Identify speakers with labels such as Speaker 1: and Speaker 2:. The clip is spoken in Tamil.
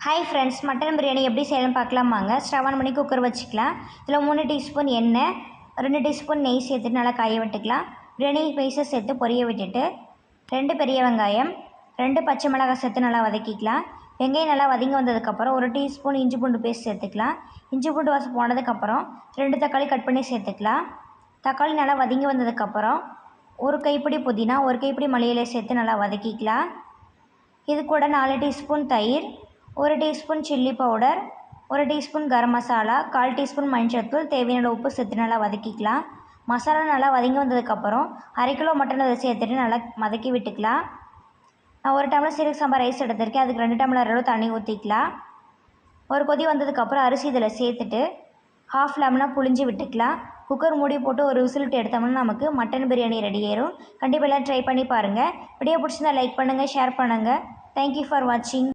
Speaker 1: ஹாய் ஃப்ரெண்ட்ஸ், மட்டன் பிரியாணி எப்படி செய்யணும்னு பார்க்கலாமாங்க. ஸ்டவ் ஆன் பண்ணி குக்கர் வச்சுக்கலாம். இதில் 3 டீஸ்பூன் எண்ணெய், 2 டீஸ்பூன் நெய் சேர்த்துட்டு நல்லா காய விட்டுக்கலாம். பிரியாணி பைஸை சேர்த்து பொரிய விட்டுட்டு 2 பெரிய வெங்காயம், 2 பச்சை மிளகாய் சேர்த்து நல்லா வதக்கிக்கலாம். வெங்காயம் நல்லா வதங்கி வந்ததுக்கப்புறம் 1 டீஸ்பூன் இஞ்சி பூண்டு பேஸ்ட் சேர்த்துக்கலாம். இஞ்சி பூண்டு வாசம் போனதுக்கப்புறம் 2 தக்காளி கட் பண்ணி சேர்த்துக்கலாம். தக்காளி நல்லா வதங்கி வந்ததுக்கப்புறம் 1 கைப்பிடி புதினா, 1 கைப்பிடி மல்லியிலை சேர்த்து நல்லா வதக்கிக்கலாம். இது கூட 4 டீஸ்பூன் தயிர், 1 teaspoon chilli powder, 1 teaspoon garam masala, 1/4 teaspoon மஞ்சள்தூள், தேவையான உப்பு சேர்த்து நல்லா வதக்கிக்கலாம். மசாலா நல்லா வதங்கி வந்ததுக்கப்புறம் 1/2 கிலோ மட்டன் அதை சேர்த்துட்டு நல்லா வதக்கி விட்டுக்கலாம். நான் 1 டம்ளர் சீரக சம்பா ரைஸ் எடுத்திருக்கேன். அதுக்கு 2 டம்ளர் அளவு தண்ணி ஊற்றிக்கலாம். ஒரு கொதி வந்ததுக்கப்புறம் அரிசி இதில் சேர்த்துட்டு ஹாஃப் லெமனாக புழிஞ்சு விட்டுக்கலாம். குக்கர் மூடி போட்டு ஒரு விசில் விட்டு எடுத்தோம்னா நமக்கு மட்டன் பிரியாணி ரெடி ஆயிரும். கண்டிப்பாக எல்லாம் ட்ரை பண்ணி பாருங்கள். வீடியோ பிடிச்சிருந்தா லைக் பண்ணுங்கள், ஷேர் பண்ணுங்கள். தேங்க்யூ ஃபார் வாட்சிங்.